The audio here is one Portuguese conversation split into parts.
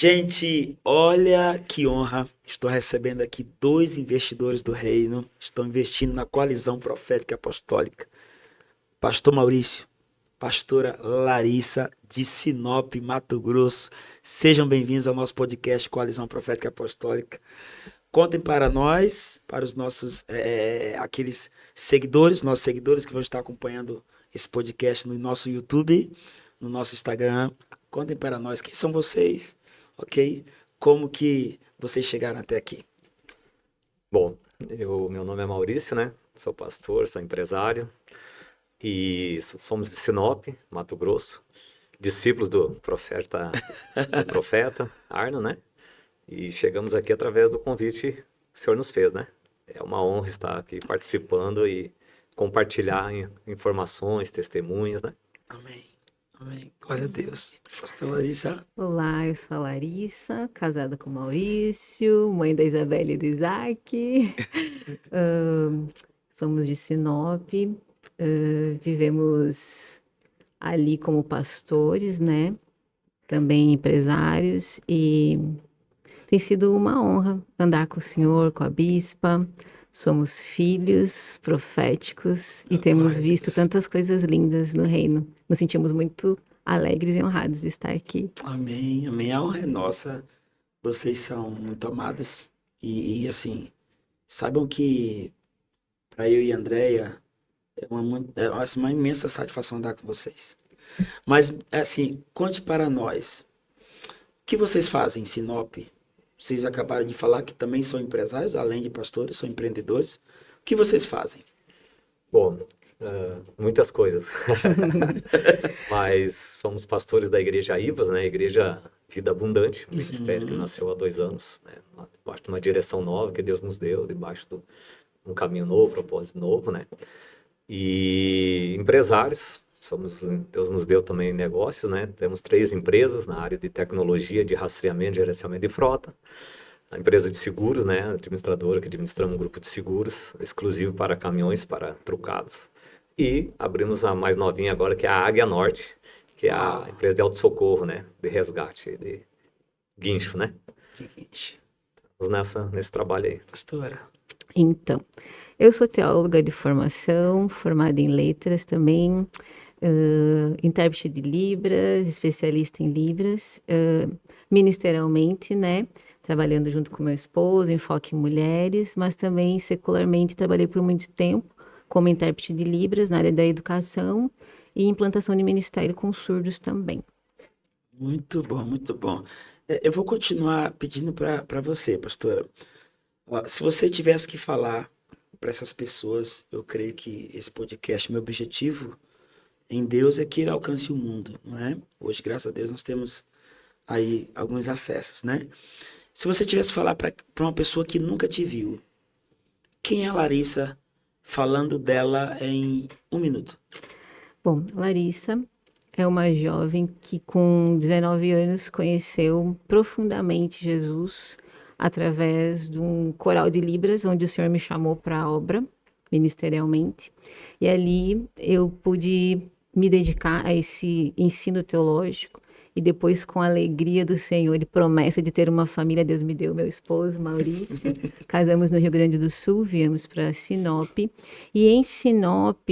Gente, olha que honra. Estou recebendo aqui dois investidores do reino. Estão investindo na coalizão profética apostólica. Pastor Maurício, pastora Larissa, de Sinop, Mato Grosso. Sejam bem-vindos ao nosso podcast Coalizão Profética Apostólica. Contem para nós, para os nossos, aqueles seguidores, nossos seguidores que vão estar acompanhando esse podcast no nosso YouTube, no nosso Instagram. Contem para nós quem são vocês, ok? Como que vocês chegaram até aqui? Bom, meu nome é Maurício, né? Sou pastor, sou empresário e somos de Sinop, Mato Grosso, discípulos do profeta Arno, né? E chegamos aqui através do convite que o Senhor nos fez, né? É uma honra estar aqui participando e compartilhar informações, testemunhos, né? Amém. Amém. Glória a Deus. Pastor Larissa. Olá, eu sou a Larissa, casada com o Maurício, mãe da Isabela e do Isaac. Somos de Sinop, vivemos ali como pastores, né? Também empresários, e tem sido uma honra andar com o Senhor, com a bispa. Somos filhos proféticos e temos Glória a visto Deus. tantas coisas lindas no reino. Nos sentimos muito alegres e honrados de estar aqui. Amém, amém. A honra é nossa. Vocês são muito amados. E assim, saibam que para eu e a Andréia é uma imensa satisfação andar com vocês. Mas, assim, conte para nós. O que vocês fazem em Sinop? Vocês acabaram de falar que também são empresários, além de pastores, são empreendedores. O que vocês fazem? Bom, muitas coisas. Mas somos pastores da Igreja Ivas, né? Igreja Vida Abundante, um ministério que nasceu há 2 anos, né? Debaixo de uma direção nova que Deus nos deu, debaixo de um caminho novo, propósito novo, né? E empresários, Deus nos deu também negócios, né? Temos 3 empresas na área de tecnologia, de rastreamento, gerenciamento de frota. A empresa de seguros, né? Administradora que administramos um grupo de seguros exclusivo para caminhões, para trucados. E abrimos a mais novinha agora, que é a Águia Norte, que é a empresa de autossocorro, né? De resgate, de guincho, né? Seguinte, Estamos nesse trabalho aí. pastora. Então, eu sou teóloga de formação, formada em letras também, intérprete de Libras, especialista em Libras, ministerialmente, né? Trabalhando junto com meu esposo, enfoque em mulheres, mas também secularmente trabalhei por muito tempo como intérprete de Libras na área da educação e implantação de ministério com surdos também. Muito bom, muito bom. Eu vou continuar pedindo para você, pastora. Ó, se você tivesse que falar para essas pessoas, eu creio que esse podcast, meu objetivo em Deus é que ele alcance o mundo, não é? Hoje, graças a Deus, nós temos aí alguns acessos, né? Se você tivesse que falar para uma pessoa que nunca te viu, quem é a Larissa falando dela em 1 minuto? Bom, Larissa é uma jovem que com 19 anos conheceu profundamente Jesus através de um coral de Libras, onde o Senhor me chamou para a obra, ministerialmente. E ali eu pude me dedicar a esse ensino teológico. E depois, com a alegria do Senhor e promessa de ter uma família, Deus me deu meu esposo, Maurício. Casamos no Rio Grande do Sul, viemos para Sinop. E em Sinop,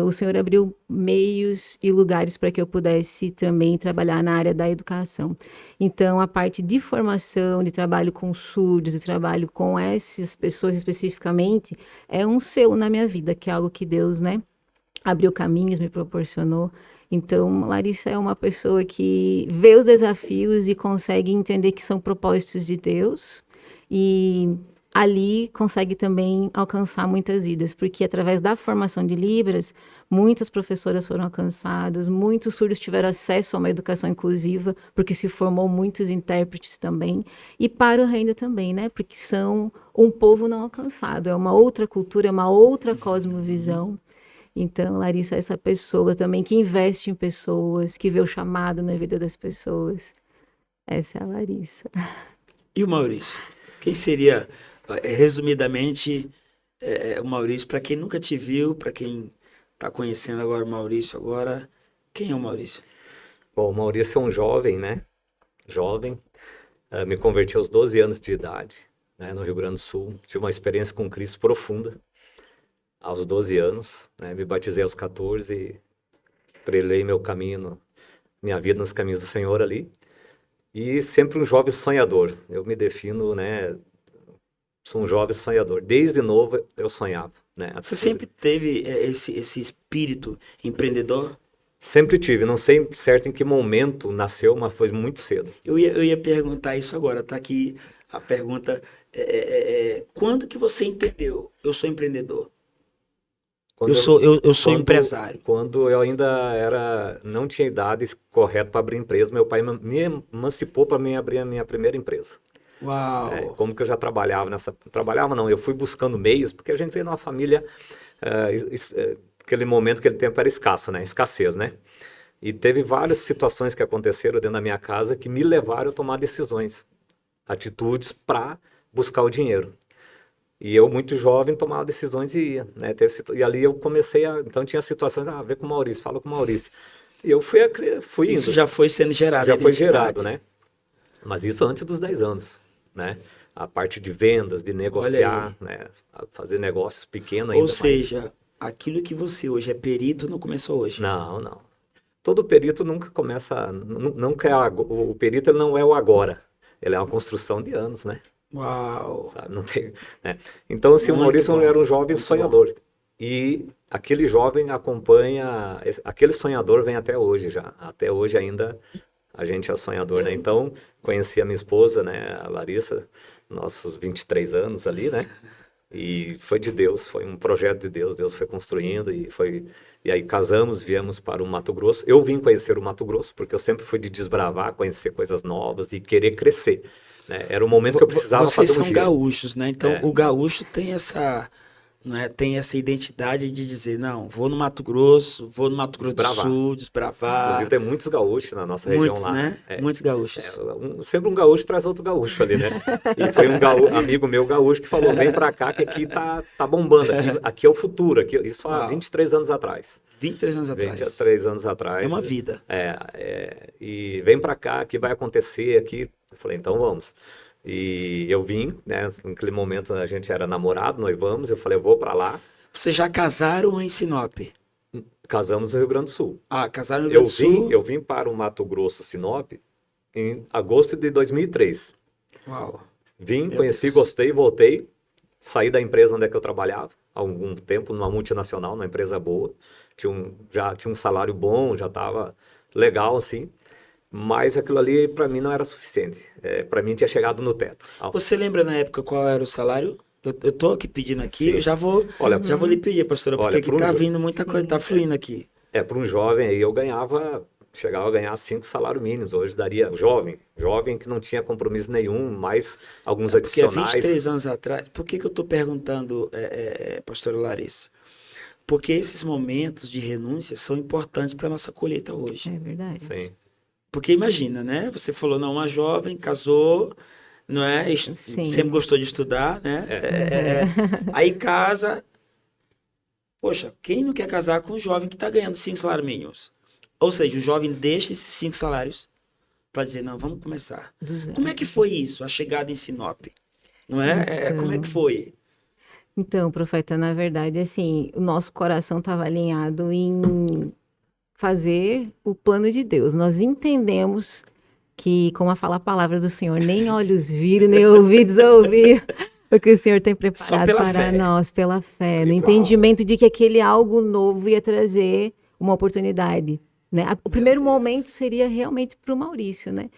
o Senhor abriu meios e lugares para que eu pudesse também trabalhar na área da educação. Então, a parte de formação, de trabalho com surdos, de trabalho com essas pessoas especificamente, é um selo na minha vida, que é algo que Deus, né, abriu caminhos, me proporcionou. Então, Larissa é uma pessoa que vê os desafios e consegue entender que são propósitos de Deus e ali consegue também alcançar muitas vidas, porque através da formação de Libras, muitas professoras foram alcançadas, muitos surdos tiveram acesso a uma educação inclusiva, porque se formou muitos intérpretes também, e para o reino também, né? Porque são um povo não alcançado, é uma outra cultura, é uma outra cosmovisão. Então, Larissa é essa pessoa também que investe em pessoas, que vê o chamado na vida das pessoas. Essa é a Larissa. E o Maurício? Quem seria, resumidamente, o Maurício? Para quem nunca te viu, para quem está conhecendo agora o Maurício agora, quem é o Maurício? Bom, o Maurício é um jovem, né? Jovem, Me converti aos 12 anos de idade, né, no Rio Grande do Sul. Tive uma experiência com Cristo profunda aos 12 anos. Né, me batizei aos 14 e trilhei meu caminho, minha vida nos caminhos do Senhor ali. E sempre um jovem sonhador. Eu me defino, né, sou um jovem sonhador. Desde novo eu sonhava. Né? Você sempre teve esse espírito empreendedor? Sempre tive. Não sei certo em que momento nasceu, mas foi muito cedo. Eu ia perguntar isso agora. Tá aqui a pergunta. Quando que você entendeu? Eu sou empreendedor. Eu sou empresário. Quando eu ainda não tinha idade correta para abrir empresa, meu pai me emancipou para mim abrir a minha primeira empresa. Uau! Como que eu já trabalhava nessa... Trabalhava não, eu fui buscando meios, porque a gente veio numa família... aquele momento, aquele tempo era escasso, né? Escassez, né? E teve várias situações que aconteceram dentro da minha casa que me levaram a tomar decisões, atitudes para buscar o dinheiro. E eu, muito jovem, tomava decisões e ia, né? E ali eu comecei a... Então tinha situações, vê com o Maurício, fala com o Maurício. E eu fui indo. Isso já foi sendo gerado. Já foi gerado, né? Mas isso antes dos 10 anos, né? A parte de vendas, de negociar, né? Fazer negócios pequenos ainda. Ou seja, aquilo que você hoje é perito não começou hoje. Não. Todo perito nunca começa... o perito ele não é o agora. Ele é uma construção de anos, né? Uau! Sabe? Não tem, né? Então, assim, o Maurício era um jovem sonhador. E aquele jovem acompanha... Aquele sonhador vem até hoje já. Até hoje ainda a gente é sonhador, né? Então, conheci a minha esposa, né? A Larissa, nossos 23 anos ali, né? E foi de Deus, foi um projeto de Deus. Deus foi construindo e aí casamos, viemos para o Mato Grosso. Eu vim conhecer o Mato Grosso, porque eu sempre fui de desbravar, conhecer coisas novas e querer crescer. Né? Era o momento que eu precisava fazer um giro. Vocês são gaúchos, né? Então, o gaúcho tem essa, né, tem essa identidade de dizer, não, vou no Mato Grosso do Sul, desbravar. Inclusive, tem muitos gaúchos na nossa região lá. Né? Muitos gaúchos. Sempre um gaúcho traz outro gaúcho ali, né? E foi um amigo meu gaúcho que falou, vem pra cá que aqui tá bombando. Aqui é o futuro. Isso há 23 anos atrás. 23 anos atrás. 23 anos atrás. É uma vida. E vem pra cá que vai acontecer aqui. Eu falei, então vamos. E eu vim, né? Naquele momento a gente era namorado, noivamos. Eu falei, eu vou pra lá. Vocês já casaram em Sinop? Casamos no Rio Grande do Sul. Casaram no Rio Grande do Sul? Eu vim para o Mato Grosso, Sinop, em agosto de 2003. Uau. Vim, conheci, gostei, voltei. Saí da empresa onde é que eu trabalhava há algum tempo, numa multinacional, numa empresa boa. Já tinha um salário bom, já estava legal, assim. Mas aquilo ali, para mim, não era suficiente. Para mim, tinha chegado no teto. Você lembra, na época, qual era o salário? Eu tô aqui pedindo aqui, Sim. eu já vou lhe pedir, pastora, porque aqui tá vindo muita coisa, tá fluindo aqui. Para um jovem aí, chegava a ganhar 5 salários mínimos. Hoje daria, jovem que não tinha compromisso nenhum, mais alguns adicionais. Porque há 23 anos atrás, por que eu tô perguntando, pastora Larissa? Porque esses momentos de renúncia são importantes para nossa colheita hoje. É verdade. Sim. Porque imagina, né? Você falou, não, uma jovem casou, não é? Sempre gostou de estudar, né? Aí casa. Poxa, quem não quer casar com um jovem que está ganhando 5 salários mínimos? Ou seja, o jovem deixa esses 5 salários para dizer, não, vamos começar. Como é que foi isso, a chegada em Sinop? Não é? Como é que foi? Então, profeta, na verdade, assim, o nosso coração estava alinhado em fazer o plano de Deus. Nós entendemos que, como fala a palavra do Senhor, nem olhos viram, nem ouvidos ouviram o que o Senhor tem preparado para nós, pela fé, no entendimento de que aquele algo novo ia trazer uma oportunidade, né? O primeiro momento seria realmente para o Maurício, né?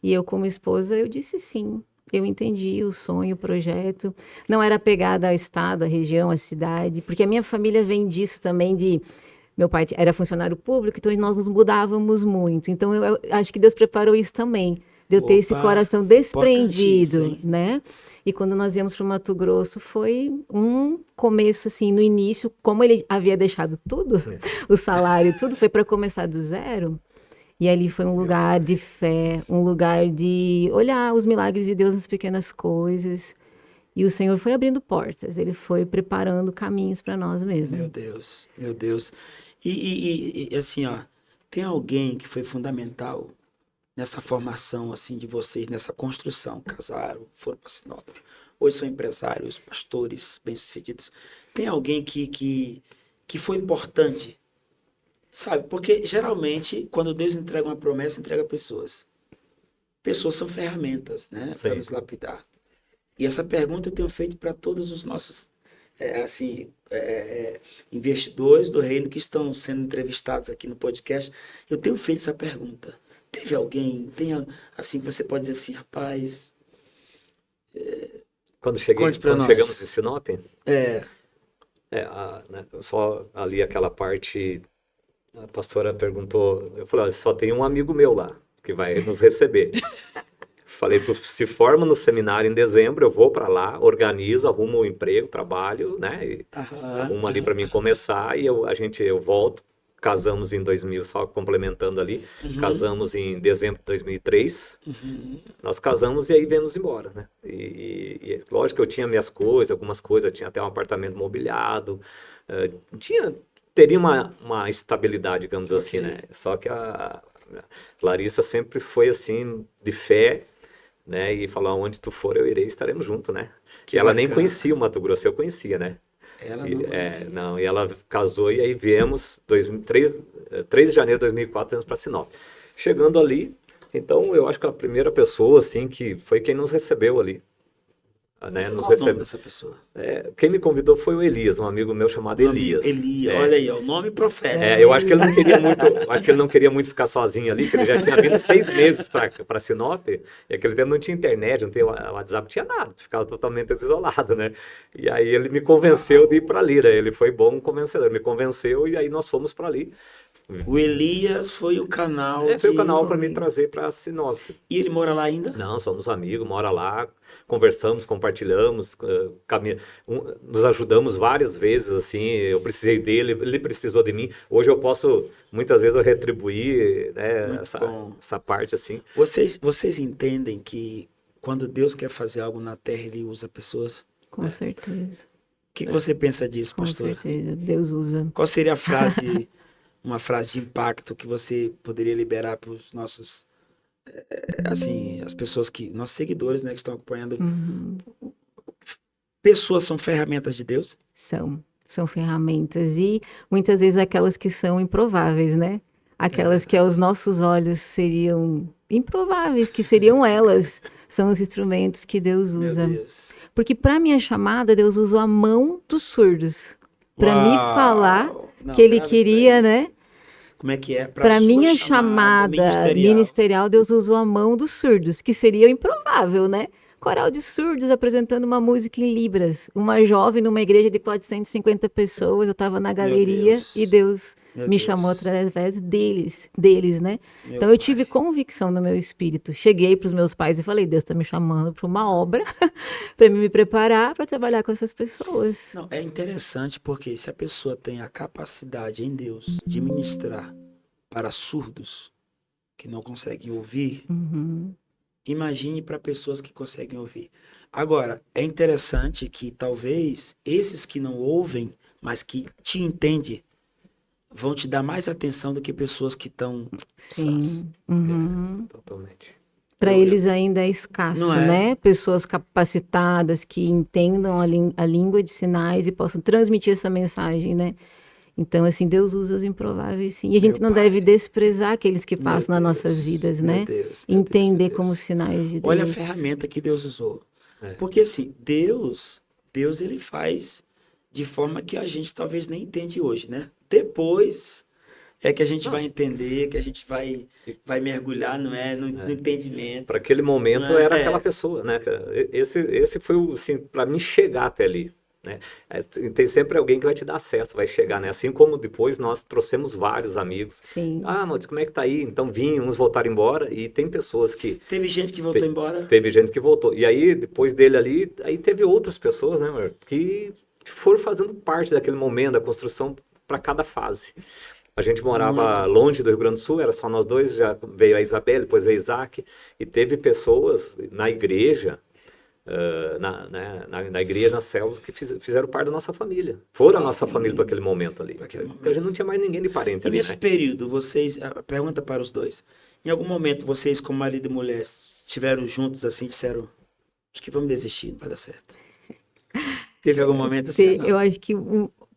E eu, como esposa, eu disse sim. Eu entendi o sonho, o projeto. Não era apegada ao estado, à região, à cidade, porque a minha família vem disso também de... Meu pai era funcionário público, então nós nos mudávamos muito. Então, eu acho que Deus preparou isso também, de eu ter esse coração desprendido, né? E quando nós viemos para o Mato Grosso, foi um começo, assim, no início, como ele havia deixado tudo, o salário, tudo, foi para começar do zero. E ali foi um lugar de fé, um lugar de olhar os milagres de Deus nas pequenas coisas. E o Senhor foi abrindo portas, Ele foi preparando caminhos para nós mesmos. Meu Deus, meu Deus. E assim, ó, tem alguém que foi fundamental nessa formação assim de vocês, nessa construção? Casaram, foram para Sinop. Hoje são empresários, pastores bem-sucedidos. Tem alguém que foi importante, sabe? Porque geralmente, quando Deus entrega uma promessa, entrega pessoas. Pessoas são ferramentas, né? Para Sim. nos lapidar. E essa pergunta eu tenho feito para todos os nossos investidores do reino que estão sendo entrevistados aqui no podcast. Eu tenho feito essa pergunta. Teve alguém, assim, você pode dizer assim, rapaz, Quando conte pra nós. chegamos em Sinop, É, né, só ali aquela parte, a pastora perguntou, eu falei, olha, só tem um amigo meu lá que vai nos receber. Falei, tu se forma no seminário em dezembro, eu vou para lá, organizo, arrumo um emprego, trabalho, né? E arrumo ali para mim começar e eu volto. Casamos em 2000, só complementando ali, casamos em dezembro de 2003. Nós casamos e aí viemos embora, né? E lógico que eu tinha minhas coisas, algumas coisas, tinha até um apartamento mobiliado, teria uma estabilidade, digamos assim, né? Só que a Larissa sempre foi assim, de fé, né? E falou, onde tu for eu irei, estaremos juntos, né? Que E ela nem bacana. conhecia o Mato Grosso, eu conhecia, né? ela E, não conhecia. não, e ela casou e aí viemos, 3 de janeiro de 2004, viemos para Sinop. Chegando ali, então eu acho que a primeira pessoa, assim, que foi quem nos recebeu ali, né? Nos Qual o nome recebeu. dessa pessoa? Quem me convidou foi o Elias, um amigo meu chamado Elias. Elias, É, olha aí, ó, o nome profético. eu acho que ele não queria muito, acho que ele não queria muito ficar sozinho ali, que ele já tinha vindo 6 meses para Sinop, e aquele tempo não tinha internet, não tinha WhatsApp, não tinha nada, ficava totalmente isolado, né? E aí ele me convenceu de ir para ali, né? Ele foi bom convencedor, me convenceu e aí nós fomos para ali. O Elias foi o canal Foi o canal de... para me trazer para Sinop. E ele mora lá ainda? Não, somos amigos, mora lá, conversamos, compartilhamos, nos ajudamos várias vezes, assim, eu precisei dele, ele precisou de mim. Hoje eu posso, muitas vezes, eu retribuir, né, Muito bom. essa parte, assim. Vocês entendem que quando Deus quer fazer algo na terra, ele usa pessoas? Com certeza. O que você pensa disso, Com pastor? certeza. Deus usa. Qual seria uma frase de impacto que você poderia liberar para os nossos, assim, as pessoas nossos seguidores, né, que estão acompanhando? Uhum. Pessoas são ferramentas de Deus? São ferramentas e muitas vezes aquelas que são improváveis, né? Aquelas que aos nossos olhos seriam improváveis, que seriam elas, são os instrumentos que Deus Meu usa. Deus. Porque para minha chamada, Deus usou a mão dos surdos para me Uau! falar Não, que Ele grava isso queria, daí. né? Como é que é? Para sua minha chamada ministerial, Deus usou a mão dos surdos, que seria o improvável, né? Coral de surdos apresentando uma música em Libras. Uma jovem numa igreja de 450 pessoas, eu estava na galeria Deus. e Deus Meu me Deus. chamou através deles, né? Meu Então eu pai. tive convicção no meu espírito. Cheguei para os meus pais e falei: Deus está me chamando para uma obra, para me preparar para trabalhar com essas pessoas. Não, é interessante porque se a pessoa tem a capacidade em Deus de ministrar para surdos que não conseguem ouvir, Uhum. imagine para pessoas que conseguem ouvir. Agora, é interessante que talvez esses que não ouvem, mas que te entendem, vão te dar mais atenção do que pessoas que estão sãs. Sim. Uhum. Totalmente. Para Eu- eles ainda é escasso, Não é? né? Pessoas capacitadas que entendam a língua de sinais e possam transmitir essa mensagem, né? Então, assim, Deus usa os improváveis, sim. E a gente Meu não pai. deve desprezar aqueles que Meu passam nas Deus, nossas vidas, meu né? Deus, meu Deus, Entender meu Deus. como sinais de Deus. Olha a ferramenta que Deus usou. É. Porque assim, Deus ele faz de forma que a gente talvez nem entende hoje, né? Depois é que a gente vai entender, que a gente vai mergulhar, não é? No entendimento. Para aquele momento Não é? era É. aquela pessoa, né? Esse foi o, assim, para mim chegar até ali, né? Tem sempre alguém que vai te dar acesso, vai chegar, né? Assim como depois nós trouxemos vários amigos. Sim. Ah, mas como é que tá aí? Então vinham, uns voltaram embora e tem pessoas que Teve gente que voltou embora. teve gente que voltou. E aí depois dele ali, aí teve outras pessoas, né, amor, que foram fazendo parte daquele momento da construção para cada fase. A gente morava longe do Rio Grande do Sul, era só nós dois, já veio a Isabel, depois veio Isaac, e teve pessoas na igreja, na igreja, nas células, que fizeram parte da nossa família. Foram a nossa família para aquele momento ali. Porque a gente não tinha mais ninguém de parente E ali, nesse né? período, vocês, a pergunta para os dois, em algum momento vocês, como marido e mulher, estiveram juntos assim, disseram, acho que vamos desistir, não vai dar certo. Teve algum momento assim, Eu acho que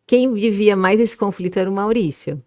quem vivia mais esse conflito era o Maurício.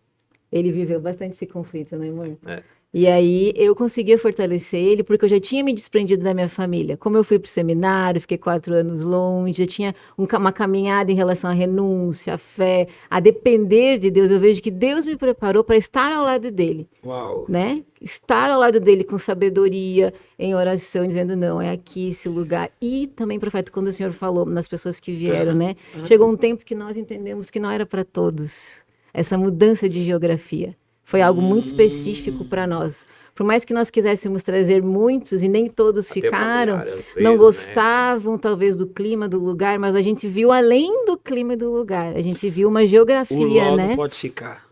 Ele viveu bastante esse conflito, né, amor? É. E aí eu conseguia fortalecer ele porque eu já tinha me desprendido da minha família. Como eu fui para o seminário, fiquei 4 anos longe, já tinha uma caminhada em relação à renúncia, à fé, a depender de Deus. Eu vejo que Deus me preparou para estar ao lado dele, uau, né? Estar ao lado dele com sabedoria, em oração, dizendo, não, é aqui esse lugar. E também, profeta, quando o Senhor falou nas pessoas que vieram, né? Chegou um tempo que nós entendemos que não era para todos essa mudança de geografia. Foi algo muito específico para nós. Por mais que nós quiséssemos trazer muitos e nem todos Até ficaram, familiar, às não vezes, gostavam talvez do clima do lugar, mas a gente viu além do clima do lugar. A gente viu uma o geografia, Ló né? não pode ficar.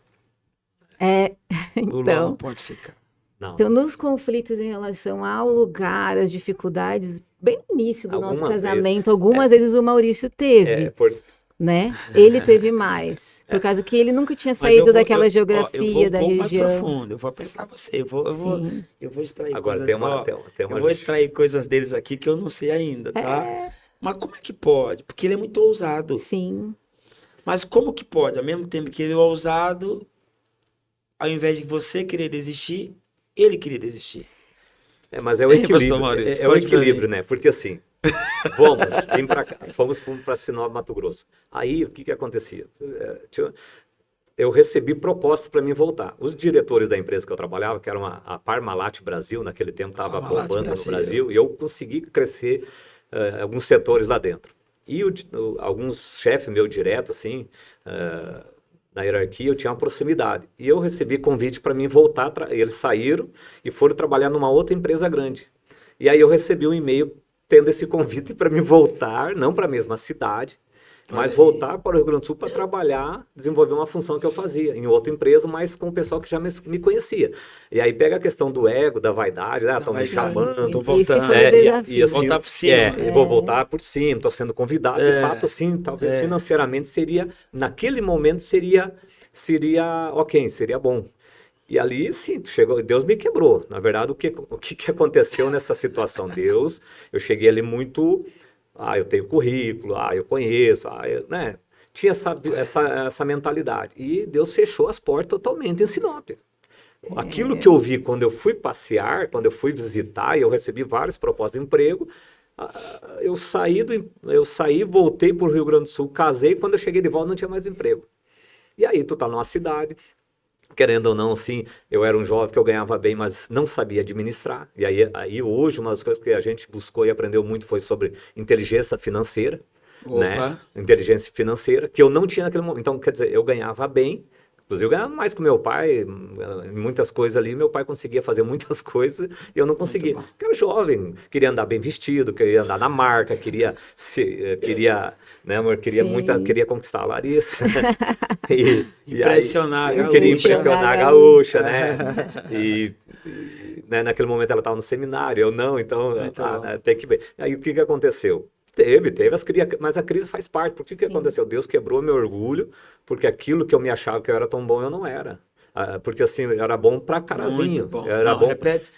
O Ló Então, não pode ficar. Não. então, nos conflitos em relação ao lugar, às dificuldades, bem no início do nosso Algumas casamento, algumas vezes o Maurício teve, né? Ele teve mais, por causa que ele nunca tinha Mas eu saído vou, daquela eu geografia vou um da pouco mais região. profundo, eu vou apertar você, Sim. eu vou extrair Agora coisas, tem uma, ó, tem eu uma vou extrair coisas deles aqui que eu não sei ainda, tá? Mas como é que pode? Porque ele é muito ousado. Sim, Mas como que pode? Ao mesmo tempo que ele é ousado, ao invés de você querer desistir, ele queria desistir. Mas é o Hein, equilíbrio, pastor Maurício? é o Conte pra equilíbrio, mim. né? Porque assim, vem pra cá, fomos para Sinop, Mato Grosso. Aí, o que que acontecia? Eu recebi propostas para mim voltar. Os diretores da empresa que eu trabalhava, que era a Parmalat Brasil, naquele tempo estava Parmalat bombando no Brasil. Brasil, e eu consegui crescer alguns setores lá dentro. E alguns chefes meu direto, assim, na hierarquia, eu tinha uma proximidade. E eu recebi convite para mim voltar, eles saíram e foram trabalhar numa outra empresa grande. E aí eu recebi um e-mail tendo esse convite para mim voltar, não para a mesma cidade, mas voltar para o Rio Grande do Sul para trabalhar, desenvolver uma função que eu fazia em outra empresa, mas com o pessoal que já me conhecia. E aí pega a questão do ego, da vaidade, estão me vaidade. chamando. Tô esse voltando. foi o desafio. E assim, Voltar por cima. eu vou voltar por cima, estou sendo convidado. De fato, sim, talvez financeiramente seria, naquele momento seria ok, seria bom. E ali, sim, Deus me quebrou. Na verdade, o que aconteceu nessa situação? Eu cheguei ali muito, eu tenho currículo, eu conheço, né? Tinha essa mentalidade. E Deus fechou as portas totalmente em Sinop. Aquilo que eu vi quando eu fui passear, quando eu fui visitar, e eu recebi várias propostas de emprego, eu saí, voltei para o Rio Grande do Sul, casei, quando eu cheguei de volta não tinha mais emprego. E aí tu tá numa cidade, querendo ou não, assim, eu era um jovem que eu ganhava bem, mas não sabia administrar. E aí hoje, uma das coisas que a gente buscou e aprendeu muito foi sobre inteligência financeira, né? Inteligência financeira, que eu não tinha naquele momento. Então, quer dizer, eu ganhava bem, inclusive eu ganhava mais que meu pai, em muitas coisas ali, meu pai conseguia fazer muitas coisas e eu não conseguia. Porque eu era jovem, queria andar bem vestido, queria andar na marca, né, amor, queria conquistar a Larissa. Impressionar a eu queria gaúcha. impressionar a gaúcha, né? Né, naquele momento ela estava no seminário, eu não, então tem que ver. Aí o que aconteceu? Teve as crises, mas a crise faz parte. Por que aconteceu? Deus quebrou meu orgulho, porque aquilo que eu me achava que eu era tão bom, eu não era. Porque assim, eu era bom pra carazinho. Muito bom. Era Não, bom. repete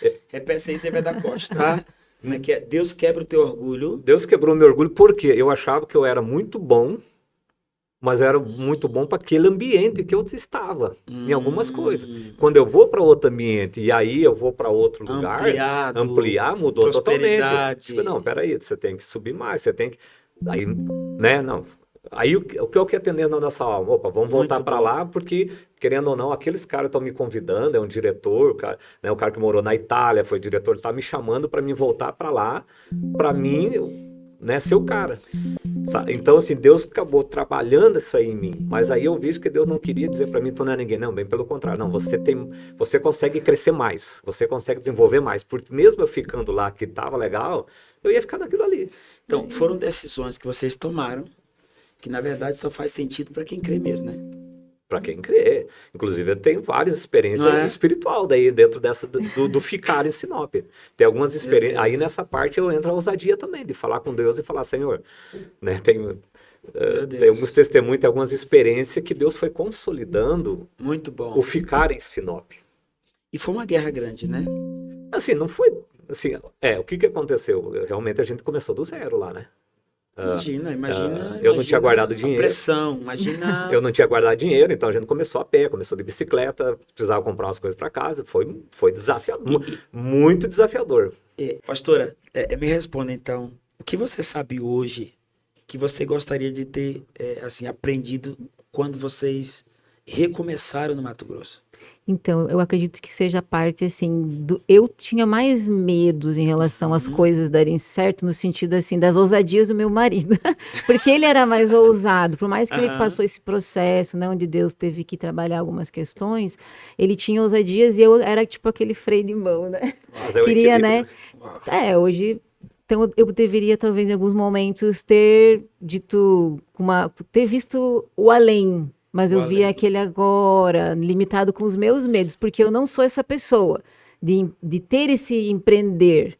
isso aí, você vai dar costa, tá? Como é que é? Deus quebra o teu orgulho. Deus quebrou meu orgulho porque eu achava que eu era muito bom, mas eu era muito bom para aquele ambiente que eu estava, em algumas coisas. Quando eu vou para outro ambiente e aí eu vou para outro lugar, ampliar, mudou totalmente. Tipo, não, peraí, você tem que subir mais, você tem que... Aí, né, não... Aí o que eu quero atender na nossa alma? Opa, vamos voltar para lá, porque, querendo ou não, aqueles caras estão me convidando, é um diretor, o cara que morou na Itália, foi diretor, está me chamando para me voltar para lá, para mim, né, ser o cara. Então, assim, Deus acabou trabalhando isso aí em mim, mas aí eu vejo que Deus não queria dizer para mim, tu não é ninguém, não, bem pelo contrário, não, você consegue crescer mais, você consegue desenvolver mais, porque mesmo eu ficando lá, que estava legal, eu ia ficar naquilo ali. Então, foram decisões que vocês tomaram, que na verdade só faz sentido para quem crê mesmo, né? Para quem crê. Inclusive, eu tenho várias experiências Não é? espiritual daí dentro do ficar em Sinop. Tem algumas experiências. Aí Deus. nessa parte eu entro a ousadia também, de falar com Deus e falar, Senhor, né? Meu Tem alguns Deus. testemunhos, tem algumas experiências que Deus foi consolidando Muito o bom. ficar em Sinop. E foi uma guerra grande, né? Assim, não foi. Assim, o que aconteceu? Realmente a gente começou do zero lá, né? Imagina, Eu não tinha guardado a dinheiro. pressão, imagina. Eu não tinha guardado dinheiro, então a gente começou a pé, começou de bicicleta, precisava comprar umas coisas para casa. Foi desafiador, muito desafiador. Pastora, me responda então, o que você sabe hoje que você gostaria de ter assim aprendido quando vocês recomeçaram no Mato Grosso? Então, eu acredito que seja a parte assim eu tinha mais medo em relação às coisas darem certo no sentido assim das ousadias do meu marido, porque ele era mais ousado, por mais que ele Aham. passou esse processo, né, onde Deus teve que trabalhar algumas questões, ele tinha ousadias e eu era tipo aquele freio de mão, né? Mas é o Queria, equilíbrio, né? Hoje então eu deveria talvez em alguns momentos ter dito ter visto o além, mas O eu vi além. aquele agora limitado com os meus medos, porque eu não sou essa pessoa de ter esse empreender.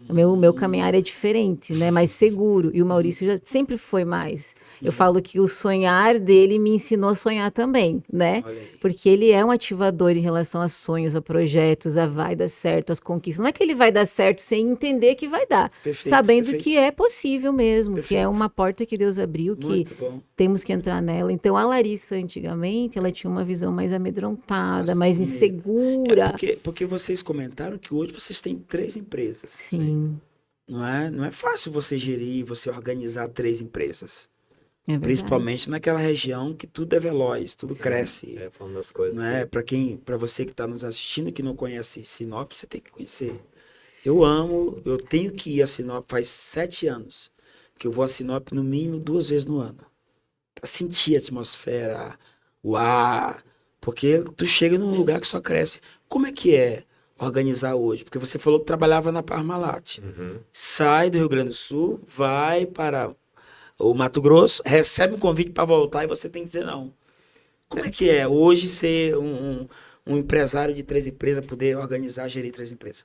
O meu caminhar é diferente, né? Mais seguro. E o Maurício já sempre foi mais. Eu falo que o sonhar dele me ensinou a sonhar também, né? Olha aí. Porque ele é um ativador em relação a sonhos, a projetos, a vai dar certo, as conquistas. Não é que ele vai dar certo sem entender que vai dar, Perfeito, sabendo perfeito. que é possível mesmo, que é Perfeito. uma porta que Deus abriu, que Muito bom. temos que entrar nela. Então, a Larissa, antigamente, ela tinha uma visão mais amedrontada, Nossa, mais com medo. insegura. Porque vocês comentaram que hoje vocês têm 3 empresas. Sim, Não é fácil você gerir, você organizar 3 empresas. é verdade. Principalmente naquela região que tudo é veloz, tudo cresce. foi uma das coisas. Não é? Para você que está nos assistindo que não conhece Sinop, você tem que conhecer. Eu tenho que ir a Sinop faz 7 anos que eu vou a Sinop no mínimo 2 vezes no ano. Para sentir a atmosfera, o ar, porque tu chega num lugar que só cresce. Como é que é organizar hoje? Porque você falou que trabalhava na Parmalat. Uhum. Sai do Rio Grande do Sul, vai para o Mato Grosso, recebe um convite para voltar e você tem que dizer não. Como é que é hoje ser um empresário de 3 empresas, poder organizar, gerir 3 empresas?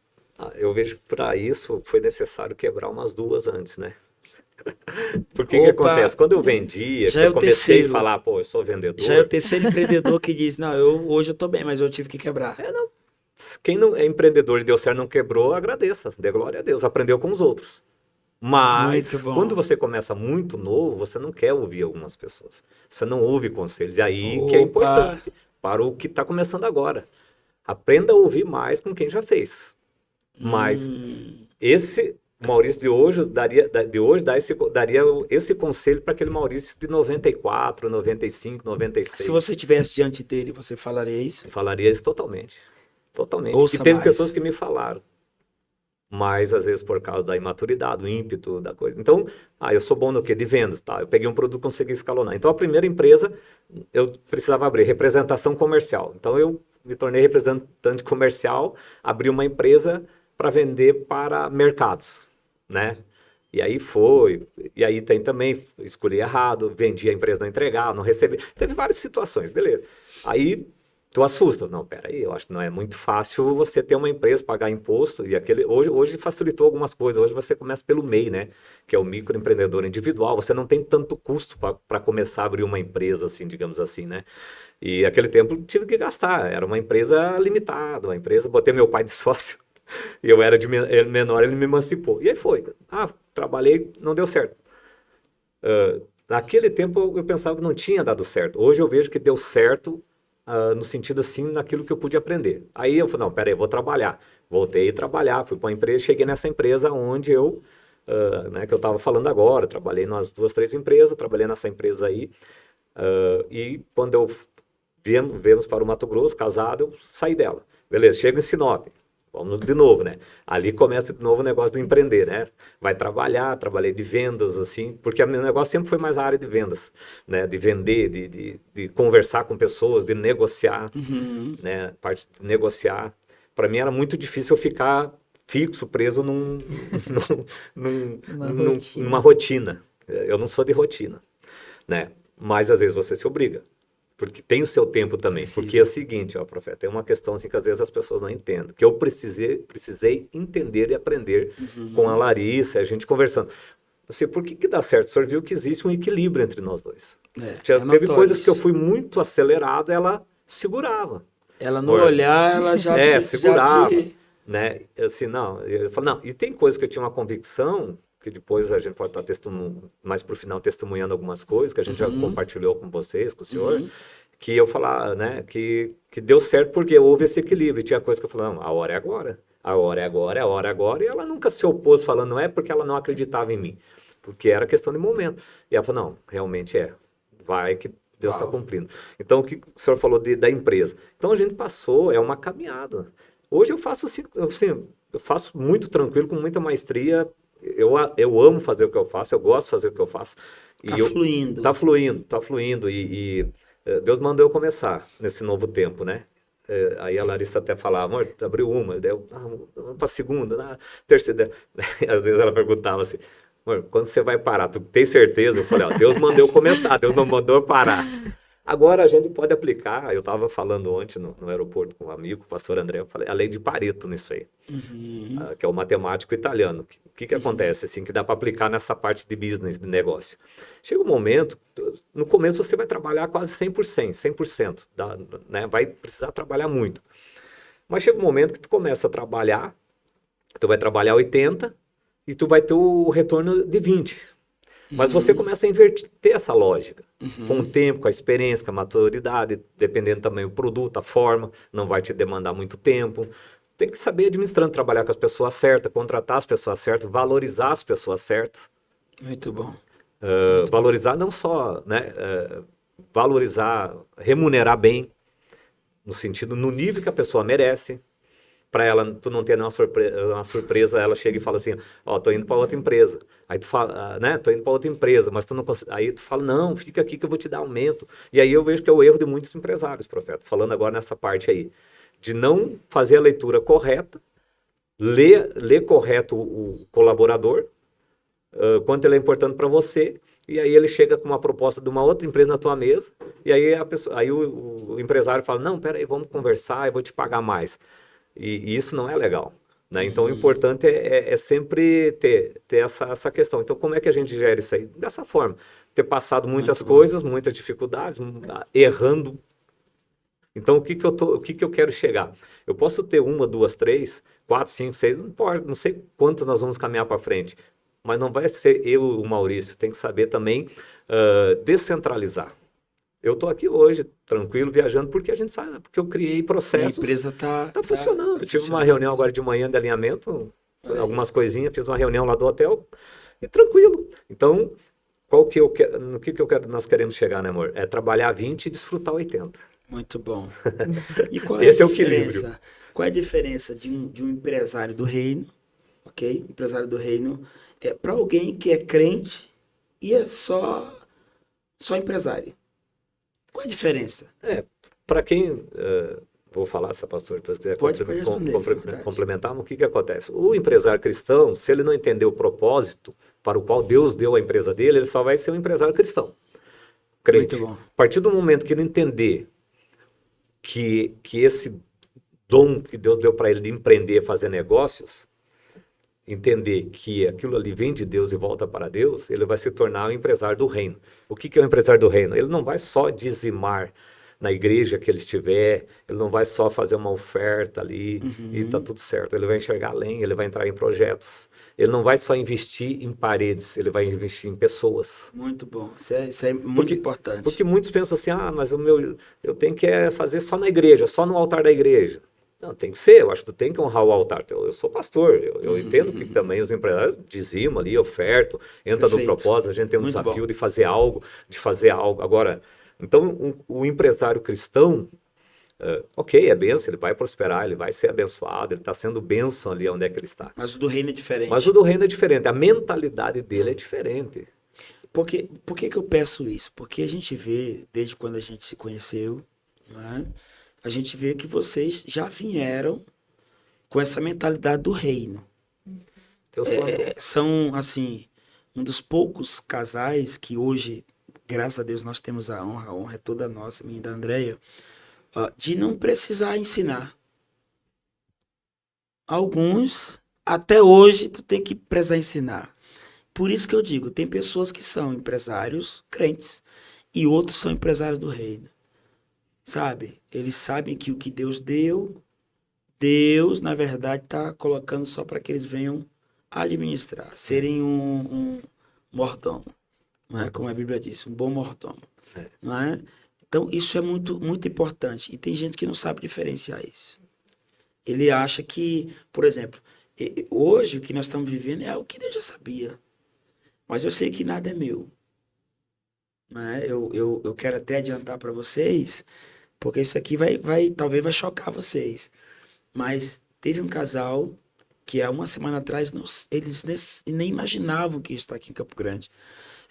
Eu vejo que para isso foi necessário quebrar umas 2 antes, né? Porque o que Opa, acontece? Quando eu vendia, já que é eu o comecei terceiro. a falar, pô, eu sou vendedor. Já é o terceiro empreendedor que diz, não, hoje eu tô bem, mas eu tive que quebrar. Quem não é empreendedor e deu certo não quebrou, agradeça, dê glória a Deus, aprendeu com os outros. Mas Muito bom. quando você começa muito novo, você não quer ouvir algumas pessoas. Você não ouve conselhos. E aí que é Opa. importante para o que está começando agora. Aprenda a ouvir mais com quem já fez. Mas esse Maurício de hoje daria esse conselho para aquele Maurício de 94, 95, 96. Se você estivesse diante dele, você falaria isso? Eu falaria isso totalmente. Totalmente. Ouça E teve mais. pessoas que me falaram. Mas às vezes por causa da imaturidade, do ímpeto, da coisa. Então, eu sou bom no quê? De vendas, tá? Eu peguei um produto e consegui escalonar. Então, a primeira empresa, eu precisava abrir representação comercial. Então, eu me tornei representante comercial, abri uma empresa para vender para mercados, né? E aí foi. E aí tem também, escolhi errado, vendi a empresa, não entregava, não recebi. Teve várias situações, beleza. Aí tu assusta. Não, peraí, eu acho que não é muito fácil você ter uma empresa, pagar imposto, e hoje facilitou algumas coisas. Hoje você começa pelo MEI, né? Que é o microempreendedor individual. Você não tem tanto custo para começar a abrir uma empresa, assim, digamos assim, né? E aquele tempo eu tive que gastar. Era uma empresa limitada, uma empresa. Botei meu pai de sócio. E eu era menor, ele me emancipou. E aí foi. Trabalhei, não deu certo. Naquele tempo eu pensava que não tinha dado certo. Hoje eu vejo que deu certo. No sentido assim, naquilo que eu pude aprender. Aí eu falei, não, peraí, eu vou trabalhar. Voltei a trabalhar, fui para uma empresa, cheguei nessa empresa onde eu, né, que eu estava falando agora, trabalhei nas 2, 3 empresas, trabalhei nessa empresa aí, e quando eu viemos para o Mato Grosso, casado, eu saí dela. Beleza, chego em Sinop. Vamos de novo, né? Ali começa de novo o negócio do empreender, né? Vai trabalhar, trabalhei de vendas, assim, porque o meu negócio sempre foi mais a área de vendas, né? De vender, de conversar com pessoas, de negociar, né? Parte de negociar. Para mim era muito difícil eu ficar fixo, preso numa rotina. Eu não sou de rotina, né? Mas às vezes você se obriga. Porque tem o seu tempo também. Precisa. Porque é o seguinte, ó, profeta, tem uma questão assim que às vezes as pessoas não entendem. Que eu precisei entender e aprender com a Larissa, a gente conversando. Assim, por que dá certo? O senhor viu que existe um equilíbrio entre nós dois. Já teve coisas que eu fui muito acelerado, ela segurava. Ela no olhar, ela já segurava, né? Assim, não, eu falo, não, e tem coisas que eu tinha uma convicção, que depois a gente pode estar mais pro final testemunhando algumas coisas que a gente já compartilhou com vocês, com o senhor, que eu falar, né, que deu certo porque houve esse equilíbrio. E tinha coisa que eu falava, não, a hora é agora. A hora é agora, a hora é agora. E ela nunca se opôs falando, não é porque ela não acreditava em mim, porque era questão de momento. E ela falou, não, realmente vai que Deus está cumprindo. Então, o que o senhor falou da empresa? Então, a gente passou, é uma caminhada. Hoje eu faço assim, eu faço muito tranquilo, com muita maestria. Eu amo fazer o que eu faço, eu gosto de fazer o que eu faço. Fluindo. Tá fluindo. E Deus mandou eu começar nesse novo tempo, né? Aí a Larissa até falava, amor, abriu uma, daí vamos para a segunda, na terceira. Às vezes ela perguntava assim, amor, quando você vai parar? Tu tem certeza? Eu falei, ó, Deus mandou eu começar, Deus não mandou eu parar. Agora a gente pode aplicar, eu estava falando ontem no aeroporto com um amigo, o pastor André, eu falei, a lei de Pareto nisso aí, que é o matemático italiano. O que acontece, assim, que dá para aplicar nessa parte de business, de negócio? Chega um momento, no começo você vai trabalhar quase 100%, né? Vai precisar trabalhar muito. Mas chega um momento que tu começa a trabalhar, tu vai trabalhar 80 e tu vai ter o retorno de 20. Mas você começa a inverter essa lógica. Com o tempo, com a experiência, com a maturidade, dependendo também do produto, a forma, não vai te demandar muito tempo. Tem que saber administrando, trabalhar com as pessoas certas, contratar as pessoas certas, valorizar as pessoas certas. Muito bom. Valorizar não só, né? Valorizar, remunerar bem, no sentido, no nível que a pessoa merece. Para ela, tu não ter uma surpresa, ela chega e fala assim, ó, tô indo para outra empresa. Aí tu fala, né, tô indo para outra empresa, mas tu não consegue. Aí tu fala, não, fica aqui que eu vou te dar aumento. E aí eu vejo que é o erro de muitos empresários, profeta, falando agora nessa parte aí, de não fazer a leitura correta, ler correto o colaborador, quanto ele é importante para você, e aí ele chega com uma proposta de uma outra empresa na tua mesa, e aí o empresário fala, não, peraí, vamos conversar, eu vou te pagar mais. E isso não é legal, né? Então, o importante é sempre ter essa questão. Então, como é que a gente gera isso aí? Dessa forma. Ter passado muitas coisas, muitas dificuldades, errando. Então, o que eu quero chegar? Eu posso ter 1, 2, 3, 4, 5, 6, não importa, não sei quantos nós vamos caminhar para frente. Mas não vai ser eu, o Maurício, tem que saber também descentralizar. Eu estou aqui hoje, tranquilo, viajando, porque a gente sabe, porque eu criei processos. A empresa está funcionando. Tive uma reunião agora de manhã de alinhamento, algumas coisinhas, fiz uma reunião lá do hotel, e tranquilo. Então, no que nós queremos chegar, né, amor? É trabalhar 20 e desfrutar 80. Muito bom. E qual Esse é o equilíbrio. Qual é a diferença de um empresário do reino, ok? Empresário do reino, para alguém que é crente e é só empresário? Qual é a diferença? Para quem, vou falar se a pastora depois quiser complementar, mas o que acontece? O empresário cristão, se ele não entender o propósito para o qual Deus deu a empresa dele, ele só vai ser um empresário cristão. Crente. Muito bom. A partir do momento que ele entender que esse dom que Deus deu para ele de empreender, fazer negócios, entender que aquilo ali vem de Deus e volta para Deus, ele vai se tornar um empresário do reino. O que é o empresário do reino? Ele não vai só dizimar na igreja que ele estiver, ele não vai só fazer uma oferta ali e tá tudo certo. Ele vai enxergar além, ele vai entrar em projetos. Ele não vai só investir em paredes, ele vai investir em pessoas. Muito bom. Isso é muito importante. Porque muitos pensam assim, mas eu tenho que fazer só na igreja, só no altar da igreja. Não, tem que ser, eu acho que tu tem que honrar o altar. Eu sou pastor, eu entendo que também os empresários dizimam ali, ofertam, entra no propósito, a gente tem um desafio de fazer algo. Agora, então, o empresário cristão, ok, é bênção, ele vai prosperar, ele vai ser abençoado, ele está sendo bênção ali onde é que ele está. Mas o do reino é diferente. Mas o do reino é diferente, a mentalidade dele é diferente. Por que eu peço isso? Porque a gente vê, desde quando a gente se conheceu, não é? A gente vê que vocês já vieram com essa mentalidade do reino. São, assim, um dos poucos casais que hoje graças a Deus nós temos a honra é toda nossa, minha e da Andréia, de não precisar ensinar. Alguns, até hoje, tu tem que precisar ensinar. Por isso que eu digo, tem pessoas que são empresários crentes e outros são empresários do reino. Sabe? Eles sabem que o que Deus deu, Deus, na verdade, está colocando só para que eles venham administrar, serem um mordomo, não é? Como a Bíblia diz, um bom mordomo, não é? Então, isso é muito, muito importante. E tem gente que não sabe diferenciar isso. Ele acha que, por exemplo, hoje o que nós estamos vivendo é algo que Deus já sabia. Mas eu sei que nada é meu. Né? Eu quero até adiantar para vocês, porque isso aqui talvez vai chocar vocês. Mas teve um casal que há uma semana atrás eles nem imaginavam que ia estar aqui em Campo Grande.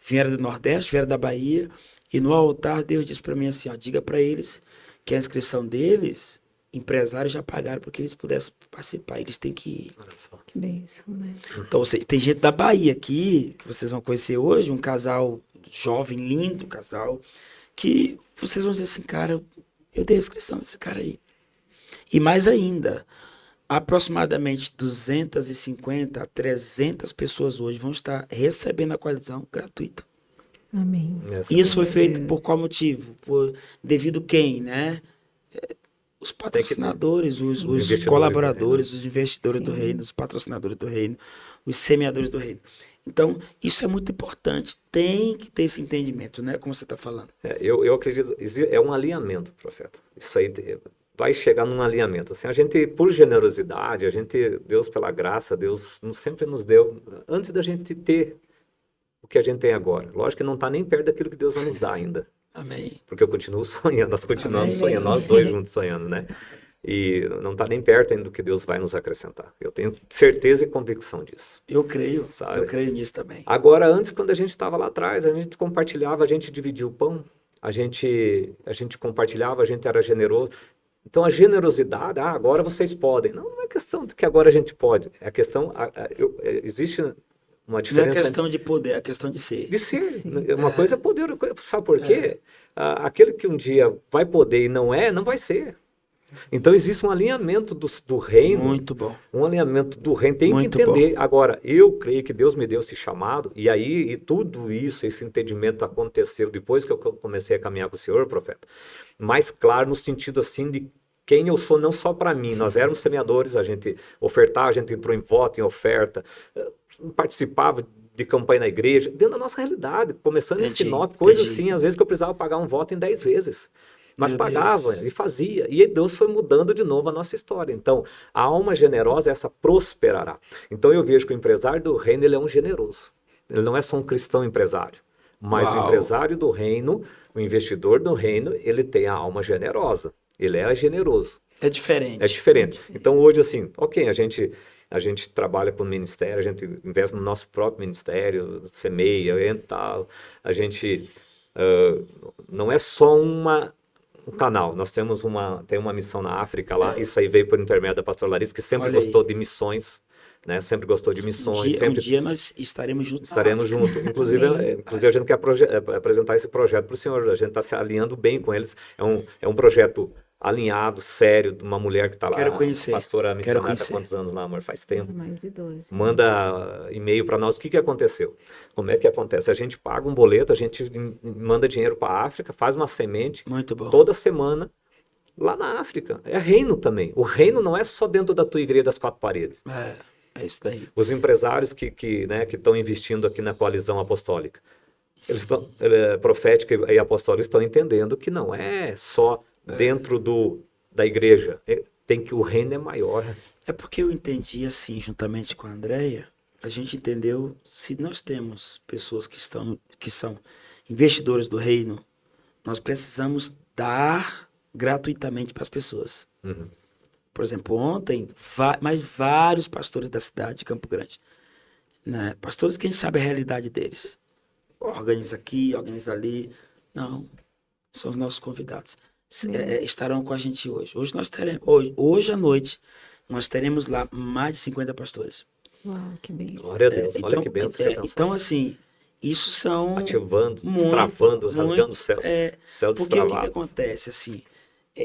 Vieram do Nordeste, vieram da Bahia, e no altar Deus disse para mim assim, diga para eles que a inscrição deles, empresários já pagaram para que eles pudessem participar, eles têm que ir. Olha só. Que bênção, né? Então, tem gente da Bahia aqui, que vocês vão conhecer hoje, um casal jovem, lindo casal, que vocês vão dizer assim, cara, eu dei a inscrição desse cara aí. E mais ainda, aproximadamente 250 a 300 pessoas hoje vão estar recebendo a coalizão gratuita. Amém. Isso foi feito por qual motivo? Devido quem, né? Os patrocinadores, os colaboradores, os investidores do reino, os patrocinadores do reino, os semeadores do reino. Então, isso é muito importante. Tem que ter esse entendimento, né? Como você está falando. Eu acredito, é um alinhamento, profeta. Isso aí vai chegar num alinhamento. Assim, a gente, por generosidade, Deus pela graça, Deus sempre nos deu, antes da gente ter o que a gente tem agora. Lógico que não está nem perto daquilo que Deus vai nos dar ainda. Amém. Porque eu continuo sonhando, nós continuamos Amém. sonhando, nós dois juntos sonhando, né? E não está nem perto ainda do que Deus vai nos acrescentar. Eu tenho certeza e convicção disso. Eu creio, sabe? Eu creio nisso também. Agora, antes, quando a gente estava lá atrás, a gente compartilhava, a gente dividia o pão, a gente compartilhava, a gente era generoso. Então, a generosidade, agora vocês podem. Não é questão de que agora a gente pode, é a questão, existe uma diferença. Não é questão de poder, é questão de ser. De ser. Uma coisa é poder, sabe por quê? Aquele que um dia vai poder e não vai ser. Então existe um alinhamento do reino. Muito bom. Um alinhamento do reino. Tem Muito que entender. bom. Agora, eu creio que Deus me deu esse chamado, e tudo isso, esse entendimento aconteceu depois que eu comecei a caminhar com o Senhor, profeta. Mais claro no sentido assim de quem eu sou, não só para mim. Nós éramos semeadores, a gente ofertava, a gente entrou em voto, em oferta, participava de campanha na igreja, dentro da nossa realidade, começando em Sinop, coisas assim, às vezes que eu precisava pagar um voto em 10 vezes. Mas pagava e fazia. E Deus foi mudando de novo a nossa história. Então, a alma generosa, essa prosperará. Então, eu vejo que o empresário do reino, ele é um generoso. Ele não é só um cristão empresário. Mas o empresário do reino, o investidor do reino, ele tem a alma generosa. Ele é generoso. É diferente. É diferente. Então, hoje, assim, a gente trabalha com o ministério, a gente investe no nosso próprio ministério, semeia, e tal. A gente não é só um canal. Nós temos uma missão na África lá, isso aí veio por intermédio da pastora Larissa, que sempre gostou de missões, né? Sempre gostou de missões. Um dia nós estaremos juntos. Estaremos juntos. Inclusive a gente quer apresentar esse projeto para o senhor. A gente está se alinhando bem com eles. É um projeto alinhado, sério, de uma mulher que está lá. Quero conhecer. Pastora missionária, há quantos anos lá, amor? Faz tempo. Mais de 12. Manda e-mail para nós. O que aconteceu? Como é que acontece? A gente paga um boleto, a gente manda dinheiro para a África, faz uma semente. Muito bom. Toda semana lá na África. É reino também. O reino não é só dentro da tua igreja das quatro paredes. É isso daí. Os empresários que estão investindo aqui na coalizão apostólica, eles estão, profética e apostólica, estão entendendo que não é só dentro da igreja. O reino é maior. É porque eu entendi assim, juntamente com a Andréia, a gente entendeu, se nós temos pessoas que são investidores do reino, nós precisamos dar gratuitamente para as pessoas. Uhum. Por exemplo, ontem, vários pastores da cidade de Campo Grande, né? Pastores que a gente sabe a realidade deles. Organiza aqui, organiza ali. Não, são os nossos convidados. Estarão com a gente hoje. Hoje à noite, nós teremos lá mais de 50 pastores. Uau, que bênção. Glória a Deus. Olha que bênção. Então, assim, isso são Ativando, muito, destravando, rasgando o muito, céu. Céu porque o que destravado. acontece, assim,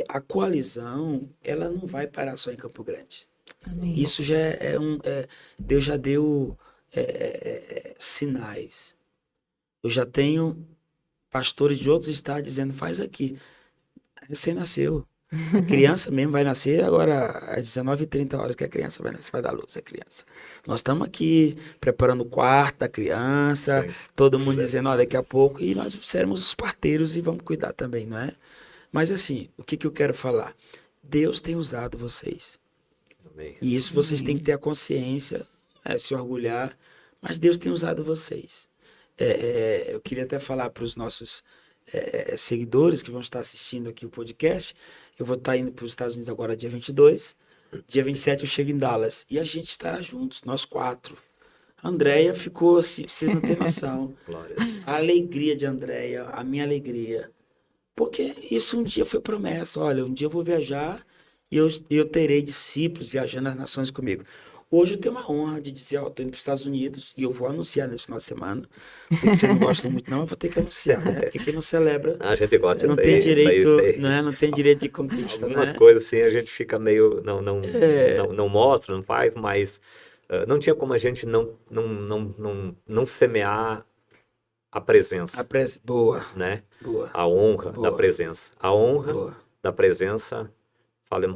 a coalizão, ela não vai parar só em Campo Grande. Amém. Isso já Deus já deu sinais. Eu já tenho pastores de outros estados dizendo, faz aqui. Recém nasceu. A criança mesmo vai nascer agora às 19h30 que a criança vai nascer, vai dar luz, a criança. Nós estamos aqui preparando o quarto da criança, Sim. todo mundo dizendo, ó, daqui a pouco, e nós seremos os parteiros e vamos cuidar também, não é? Mas assim, o que eu quero falar? Deus tem usado vocês. Amém. E isso vocês têm que ter a consciência, se orgulhar, mas Deus tem usado vocês. Eu queria até falar para os nossos seguidores que vão estar assistindo aqui o podcast, eu vou estar indo para os Estados Unidos agora dia 22, dia 27 eu chego em Dallas, e a gente estará juntos, nós 4. A Andréia ficou assim, vocês não têm noção, Glória a Deus. a alegria de Andréia, a minha alegria, porque isso um dia foi promessa, olha, um dia eu vou viajar e eu terei discípulos viajando nas nações comigo. Hoje eu tenho uma honra de dizer, ó, estou indo para os Estados Unidos e eu vou anunciar nesse final de semana. Sei que você não gosta muito, não, eu vou ter que anunciar, né? Porque quem não celebra A gente gosta não disso tem aí, direito, tem. não é? Não tem direito de conquista, Algumas né? coisas assim a gente fica meio, não mostra, não faz, mas não tinha como a gente não semear a presença, Boa, né? boa, A honra da boa, presença. A honra boa. da presença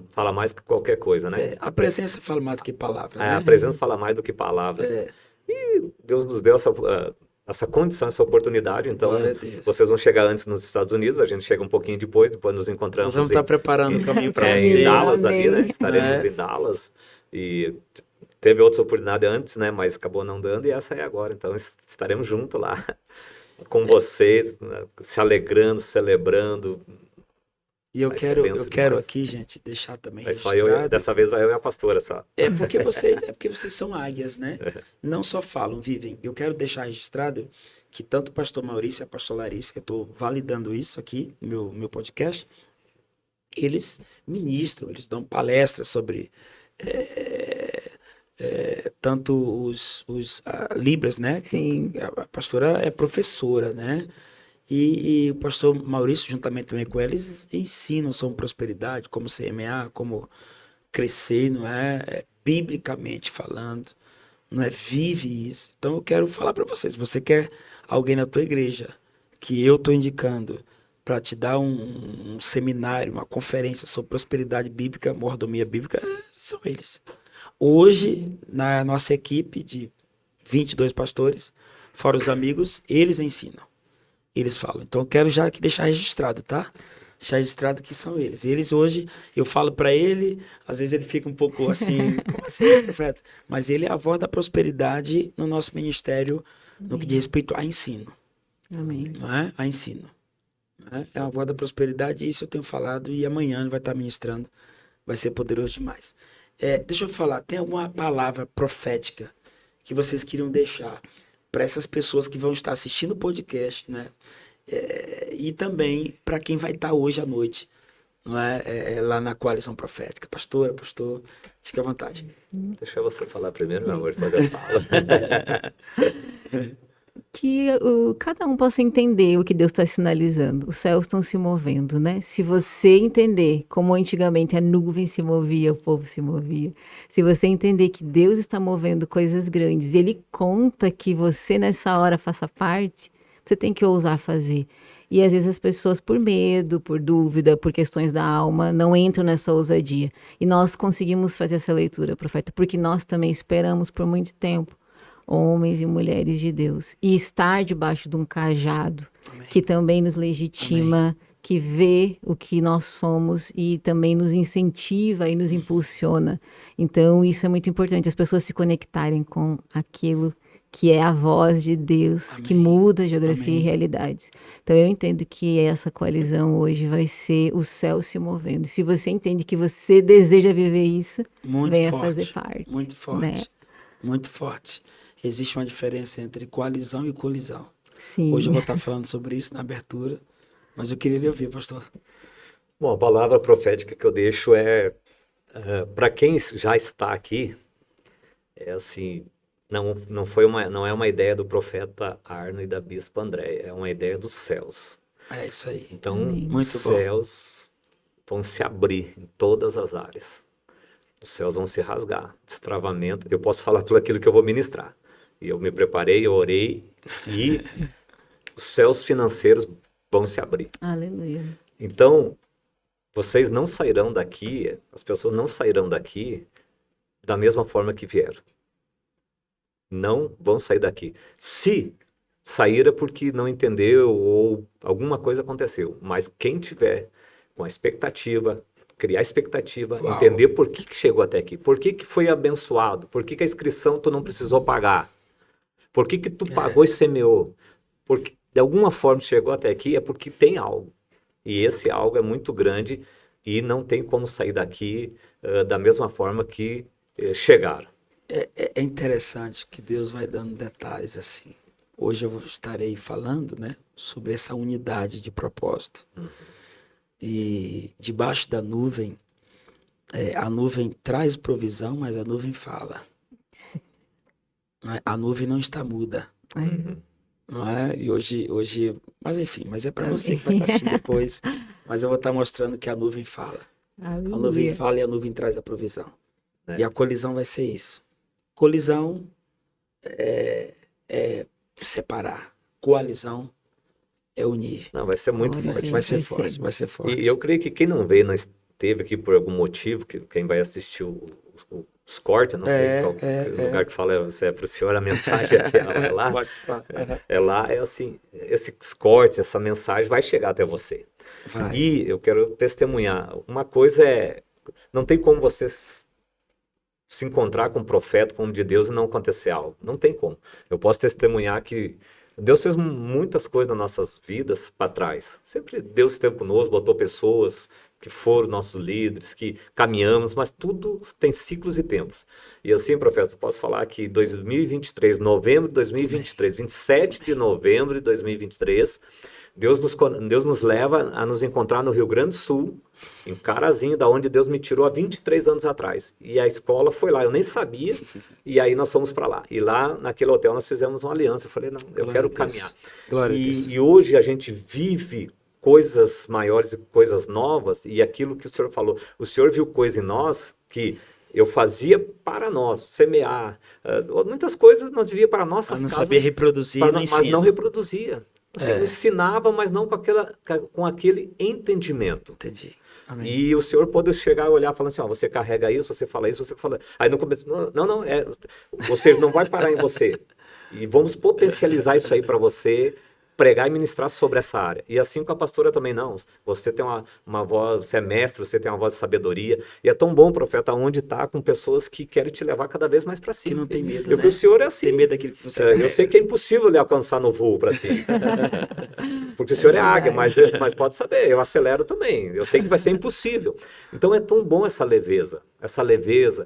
fala mais que qualquer coisa, né? A presença fala mais do que palavra, A né? presença fala mais do que palavras. E Deus nos deu essa condição, essa oportunidade. Então, Glória a Deus. vocês vão chegar antes nos Estados Unidos, a gente chega um pouquinho depois nos encontramos Nós vamos estar preparando o caminho para em vocês. Dallas ali, né? Amém. Estaremos em Dallas. E teve outras oportunidades antes, né? Mas acabou não dando e essa é agora. Então, estaremos juntos lá com vocês, né? Se alegrando, celebrando. E eu Vai ser benção quero demais. aqui, gente, deixar também É só eu, registrado. dessa vez vai eu e a pastora só. É porque vocês são águias, né? Não só falam, vivem. Eu quero deixar registrado que tanto o pastor Maurício e a pastor Larissa, eu estou validando isso aqui no meu podcast, eles ministram, eles dão palestras sobre tanto os Libras, né? Sim. A pastora é professora, né? E o pastor Maurício, juntamente também com eles, ensinam sobre prosperidade, como semear, como crescer, não é? Biblicamente falando, não é? Vive isso. Então eu quero falar para vocês, você quer alguém na tua igreja que eu estou indicando para te dar um seminário, uma conferência sobre prosperidade bíblica, mordomia bíblica, são eles. Hoje, na nossa equipe de 22 pastores, fora os amigos, eles ensinam. Eles falam. Então eu quero já aqui deixar registrado, tá? Deixar registrado que são eles. Eles hoje, eu falo para ele, às vezes ele fica um pouco assim, como assim, profeta? Mas ele é a voz da prosperidade no nosso ministério, no que diz respeito a ensino. Amém. Não é? A ensino. Não é? É a voz da prosperidade, e isso eu tenho falado, e amanhã ele vai estar ministrando. Vai ser poderoso demais. Deixa eu falar, tem alguma palavra profética que vocês queriam deixar para essas pessoas que vão estar assistindo o podcast, né? E também para quem vai estar hoje à noite, não é? Lá na Coalizão Profética. Pastor, fique à vontade. Deixa você falar primeiro, meu amor, depois eu falo. Que cada um possa entender o que Deus está sinalizando. Os céus estão se movendo, né? Se você entender como antigamente a nuvem se movia, o povo se movia. Se você entender que Deus está movendo coisas grandes, e Ele conta que você nessa hora faça parte, você tem que ousar fazer. E às vezes as pessoas, por medo, por dúvida, por questões da alma, não entram nessa ousadia. E nós conseguimos fazer essa leitura, profeta, porque nós também esperamos por muito tempo, homens e mulheres de Deus, e estar debaixo de um cajado, Amém. que também nos legitima, que vê o que nós somos e também nos incentiva e nos impulsiona. Então, isso é muito importante, as pessoas se conectarem com aquilo que é a voz de Deus, Amém. que muda a geografia Amém. e realidades. Então, eu entendo que essa coalizão hoje vai ser o céu se movendo. Se você entende que você deseja viver isso, Muito venha forte, fazer parte. muito forte, né? muito forte. Existe uma diferença entre coalizão e colisão. Sim. Hoje eu vou estar falando sobre isso na abertura, mas eu queria lhe ouvir, pastor. Bom, a palavra profética que eu deixo para quem já está aqui, é assim, não é uma ideia do profeta Arno e da bispa Andréia, é uma ideia dos céus. É isso aí. Então, Amém. os Muito bom. céus vão se abrir em todas as áreas. Os céus vão se rasgar. Destravamento. Eu posso falar pelo aquilo que eu vou ministrar. E eu me preparei, eu orei e os céus financeiros vão se abrir. Aleluia. Então, vocês não sairão daqui, as pessoas não sairão daqui da mesma forma que vieram. Não vão sair daqui. Se sair é porque não entendeu ou alguma coisa aconteceu. Mas quem tiver com a expectativa, criar expectativa, Uau. entender por que chegou até aqui, por que foi abençoado, por que a inscrição tu não precisou pagar, por que tu pagou e semeou, porque de alguma forma chegou até aqui é porque tem algo. E esse algo é muito grande e não tem como sair daqui da mesma forma que chegaram. É interessante que Deus vai dando detalhes assim. Hoje eu estarei falando, né, sobre essa unidade de propósito. E debaixo da nuvem, a nuvem traz provisão, mas a nuvem fala. A nuvem não está muda, não é? E hoje, mas enfim, mas é para você que vai estar assistindo depois. Mas eu vou estar mostrando que a nuvem fala. A nuvem Aleluia. fala e a nuvem traz a provisão. É. E a colisão vai ser isso. Colisão é separar. Coalizão é unir. Não, vai ser muito Glória a forte. Deus. Vai ser vai forte, ser. vai ser forte. E eu creio que quem não veio, não esteve aqui por algum motivo, que quem vai assistir os cortes, eu não sei qual lugar que fala, se é para o senhor a mensagem aqui, é lá. Pode falar. É lá, é assim, esse corte, essa mensagem vai chegar até você. Vai. E eu quero testemunhar. Uma coisa não tem como você se encontrar com um profeta, como de Deus, e não acontecer algo. Não tem como. Eu posso testemunhar que Deus fez muitas coisas nas nossas vidas para trás. Sempre Deus esteve conosco, botou pessoas que foram nossos líderes, que caminhamos, mas tudo tem ciclos e tempos. E assim, profeta, eu posso falar que 2023, novembro de 2023, 27 de novembro de 2023, Deus nos leva a nos encontrar no Rio Grande do Sul, em Carazinho, da onde Deus me tirou há 23 anos atrás. E a escola foi lá, eu nem sabia, e aí nós fomos para lá. E lá, naquele hotel, nós fizemos uma aliança. Eu falei, não, eu Glória quero a Deus. caminhar. Glória a Deus. E hoje a gente vive coisas maiores e coisas novas, e aquilo que o Senhor falou, o Senhor viu coisa em nós que eu fazia para nós, semear, muitas coisas nós vivia para a nossa Eu não casa, sabia reproduzir no mas não ensino. reproduzia. Assim, ensinava, mas não com aquele entendimento. Entendi. Amém. E o Senhor pode chegar e olhar falando assim, ó, você carrega isso, você fala isso, você fala... Aí no começo, não, ou seja, não vai parar em você. E vamos potencializar isso aí para você pregar e ministrar sobre essa área. E assim com a pastora também, não. Você tem uma voz, você é mestre, você tem uma voz de sabedoria. E é tão bom, profeta, onde está com pessoas que querem te levar cada vez mais para cima. Que não tem medo, Porque né? o Senhor é assim. Tem medo daquilo que você Eu sei que é impossível lhe alcançar no voo para cima. Porque o Senhor é águia, mas pode saber, eu acelero também. Eu sei que vai ser impossível. Então é tão bom essa leveza.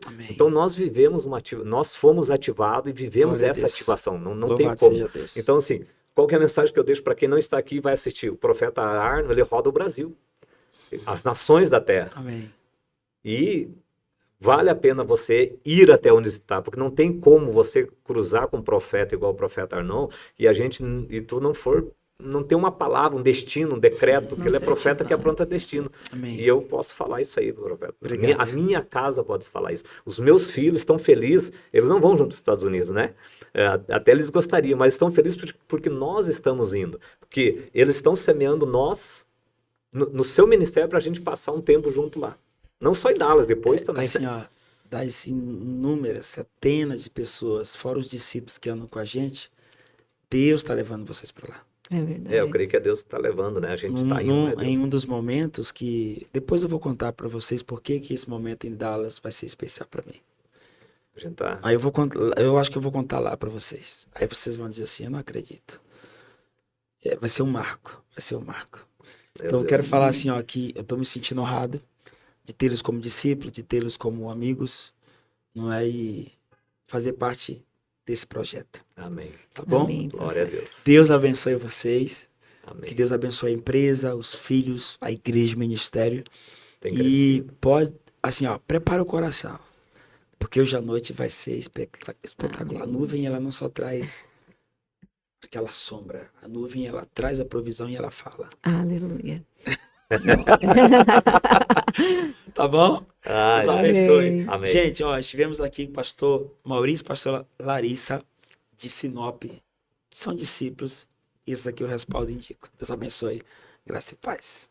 Amém. Então nós vivemos nós fomos ativados e vivemos Glória a essa Deus. ativação. Não tem Louvado como. seja Deus. Então assim, qual que é a mensagem que eu deixo para quem não está aqui e vai assistir? O profeta Arno, ele roda o Brasil. As nações da terra. Amém. E vale a pena você ir até onde está, porque não tem como você cruzar com um profeta igual o profeta Arnon e tu não tem uma palavra, um destino, um decreto, que ele é profeta que apronta destino. Amém. E eu posso falar isso aí, profeta. Obrigado. A minha casa pode falar isso. Os meus filhos estão felizes, eles não vão junto dos Estados Unidos, né? Até eles gostariam, mas estão felizes porque nós estamos indo. Porque eles estão semeando nós no seu ministério para a gente passar um tempo junto lá. Não só em Dallas, depois também. Assim, ó, das inúmeras, centenas de pessoas, fora os discípulos que andam com a gente, Deus está levando vocês para lá. É verdade. Eu creio que é Deus que está levando, né? A gente está indo, né, Deus? Em um dos momentos que... Depois eu vou contar para vocês por que esse momento em Dallas vai ser especial para mim. A gente tá... Aí eu acho que eu vou contar lá para vocês. Aí vocês vão dizer assim, eu não acredito. Vai ser um marco, vai ser um marco. Então eu quero falar assim, ó, que eu estou me sentindo honrado de tê-los como discípulos, de tê-los como amigos, não é? E fazer parte desse projeto, Amém. tá bom? Amém. Glória a Deus. Deus abençoe vocês, que Amém. Deus abençoe a empresa, os filhos, a igreja, o ministério. Tem E crescido. pode, assim, ó, prepara o coração. Porque hoje à noite vai ser espetacular. A nuvem, ela não só traz aquela sombra. A nuvem, ela traz a provisão e ela fala. Aleluia. Tá bom? Ah, Deus abençoe. Amém. amém. Gente, ó, estivemos aqui com o pastor Maurício e pastor Larissa de Sinop. São discípulos. Isso aqui eu respaldo e indico. Deus abençoe. Graça e paz.